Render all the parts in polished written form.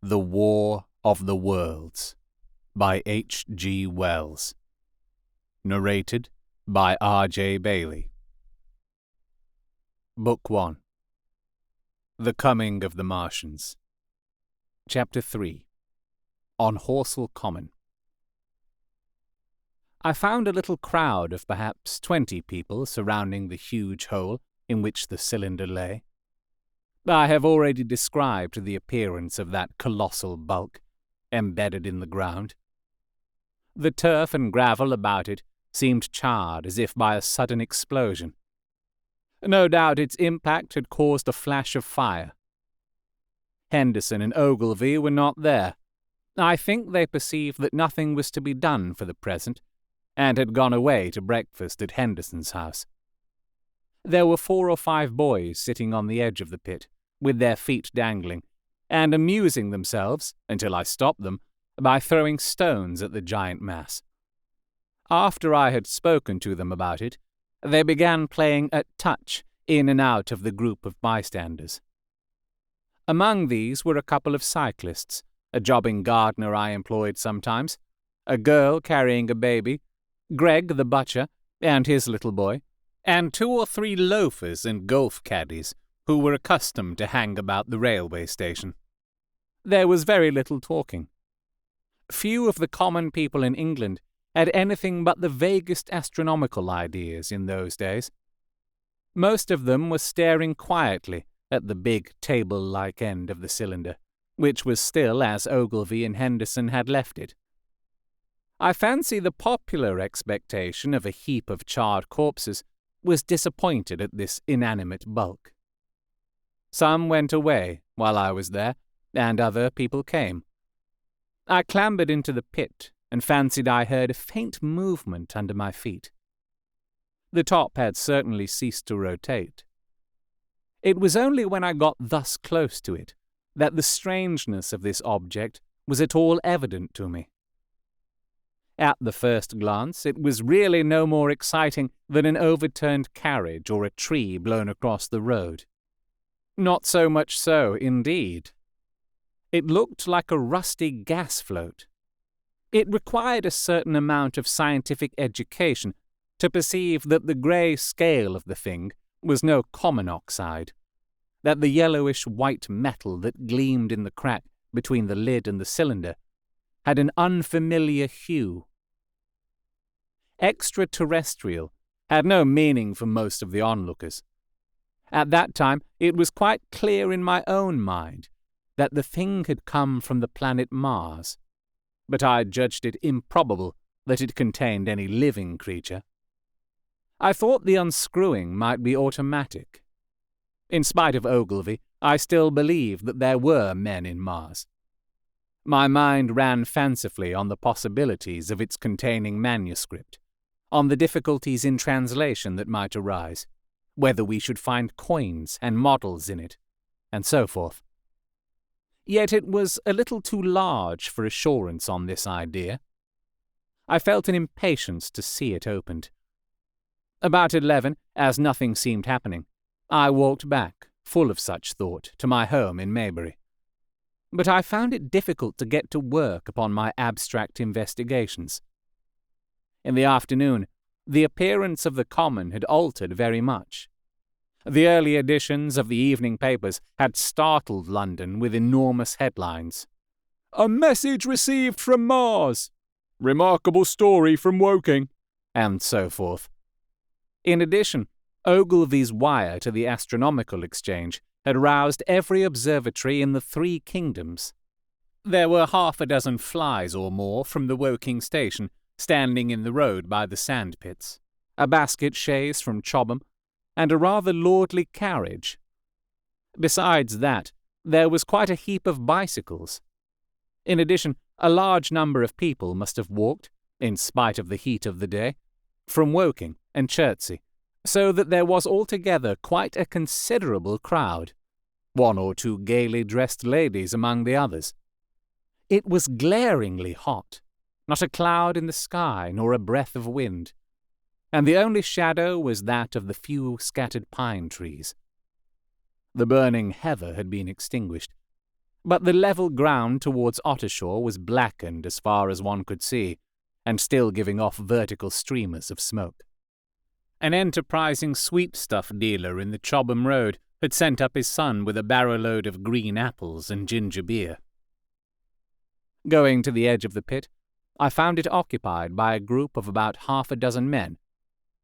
The War of the Worlds by H. G. Wells. Narrated by R. J. Bayley. Book 1. The Coming of the Martians. Chapter 3. On Horsell Common. I found a little crowd of perhaps 20 people surrounding the huge hole in which the cylinder lay. I have already described the appearance of that colossal bulk, embedded in the ground. The turf and gravel about it seemed charred as if by a sudden explosion. No doubt its impact had caused a flash of fire. Henderson and Ogilvy were not there. I think they perceived that nothing was to be done for the present, and had gone away to breakfast at Henderson's house. There were 4 or 5 boys sitting on the edge of the pit, with their feet dangling, and amusing themselves, until I stopped them, by throwing stones at the giant mass. After I had spoken to them about it, they began playing at touch in and out of the group of bystanders. Among these were a couple of cyclists, a jobbing gardener I employed sometimes, a girl carrying a baby, Greg the butcher and his little boy, and 2 or 3 loafers and golf caddies who were accustomed to hang about the railway station. There was very little talking. Few of the common people in England had anything but the vaguest astronomical ideas in those days. Most of them were staring quietly at the big table-like end of the cylinder, which was still as Ogilvy and Henderson had left it. I fancy the popular expectation of a heap of charred corpses was disappointed at this inanimate bulk. Some went away while I was there, and other people came. I clambered into the pit and fancied I heard a faint movement under my feet. The top had certainly ceased to rotate. It was only when I got thus close to it that the strangeness of this object was at all evident to me. At the first glance, it was really no more exciting than an overturned carriage or a tree blown across the road. Not so much so, indeed. It looked like a rusty gas float. It required a certain amount of scientific education to perceive that the grey scale of the thing was no common oxide, that the yellowish-white metal that gleamed in the crack between the lid and the cylinder had an unfamiliar hue. Extraterrestrial had no meaning for most of the onlookers. At that time it was quite clear in my own mind that the thing had come from the planet Mars, but I judged it improbable that it contained any living creature. I thought the unscrewing might be automatic. In spite of Ogilvy, I still believed that there were men in Mars. My mind ran fancifully on the possibilities of its containing manuscript, on the difficulties in translation that might arise, whether we should find coins and models in it, and so forth. Yet it was a little too large for assurance on this idea. I felt an impatience to see it opened. About 11, as nothing seemed happening, I walked back, full of such thought, to my home in Maybury. But I found it difficult to get to work upon my abstract investigations. In the afternoon, the appearance of the common had altered very much. The early editions of the evening papers had startled London with enormous headlines. "A message received from Mars," "Remarkable story from Woking," and so forth. In addition, Ogilvy's wire to the Astronomical Exchange had roused every observatory in the 3 kingdoms. There were 6 flies or more from the Woking station standing in the road by the sand pits, a basket chaise from Chobham, and a rather lordly carriage. Besides that, there was quite a heap of bicycles. In addition, a large number of people must have walked, in spite of the heat of the day, from Woking and Chertsey, so that there was altogether quite a considerable crowd, 1 or 2 gaily dressed ladies among the others. It was glaringly hot, not a cloud in the sky nor a breath of wind, and the only shadow was that of the few scattered pine trees. The burning heather had been extinguished, But the level ground towards Ottershaw was blackened as far as one could see, and still giving off vertical streamers of smoke. An enterprising sweetstuff dealer in the Chobham Road had sent up his son with a barrowload of green apples and ginger beer. Going to the edge of the pit, I found it occupied by a group of about half a dozen men,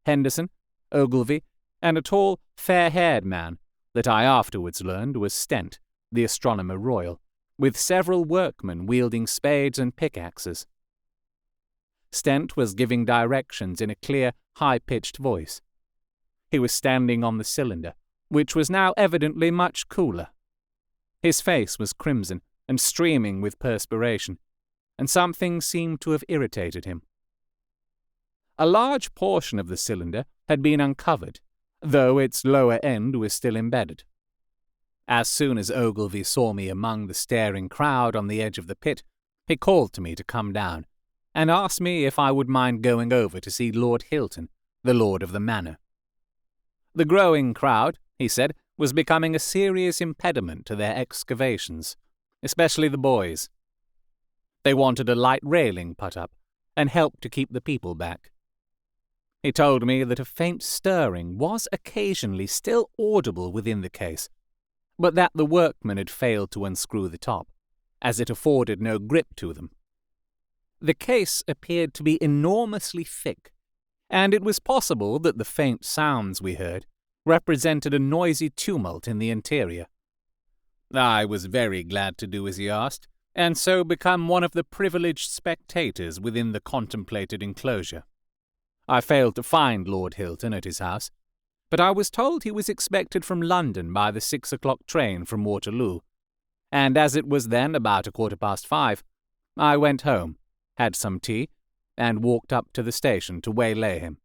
Henderson, Ogilvy, and a tall, fair-haired man that I afterwards learned was Stent, the Astronomer Royal, with several workmen wielding spades and pickaxes. Stent was giving directions in a clear, high-pitched voice. He was standing on the cylinder, which was now evidently much cooler. His face was crimson and streaming with perspiration, and something seemed to have irritated him. A large portion of the cylinder had been uncovered, though its lower end was still embedded. As soon as Ogilvy saw me among the staring crowd on the edge of the pit, he called to me to come down, and asked me if I would mind going over to see Lord Hilton, the lord of the manor. The growing crowd, he said, was becoming a serious impediment to their excavations, especially the boys. They wanted a light railing put up, and help to keep the people back. He told me that a faint stirring was occasionally still audible within the case, but that the workmen had failed to unscrew the top, as it afforded no grip to them. The case appeared to be enormously thick, and it was possible that the faint sounds we heard represented a noisy tumult in the interior. I was very glad to do as he asked, and so become one of the privileged spectators within the contemplated enclosure. I failed to find Lord Hilton at his house, but I was told he was expected from London by the 6 o'clock train from Waterloo, and as it was then about 5:15, I went home, had some tea, and walked up to the station to waylay him.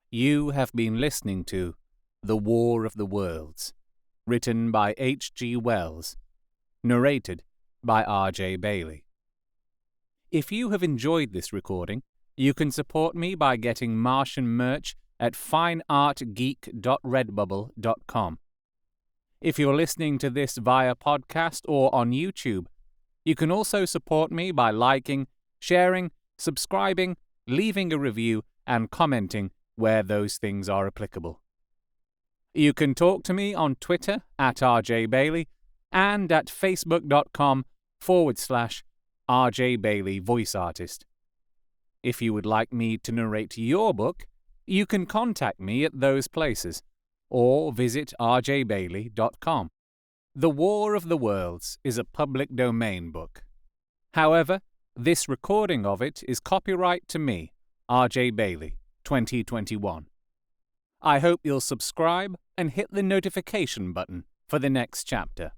You have been listening to The War of the Worlds, written by H.G. Wells, narrated by R.J. Bayley. If you have enjoyed this recording, you can support me by getting Martian merch at fineartgeek.redbubble.com. If you're listening to this via podcast or on YouTube, you can also support me by liking, sharing, subscribing, leaving a review, and commenting where those things are applicable. You can talk to me on Twitter at RJ Bayley and at facebook.com/RJ Bayley Voice Artist. If you would like me to narrate your book, you can contact me at those places, or visit rjbayley.com. The War of the Worlds is a public domain book. However, this recording of it is copyright to me, R.J. Bayley, 2021. I hope you'll subscribe and hit the notification button for the next chapter.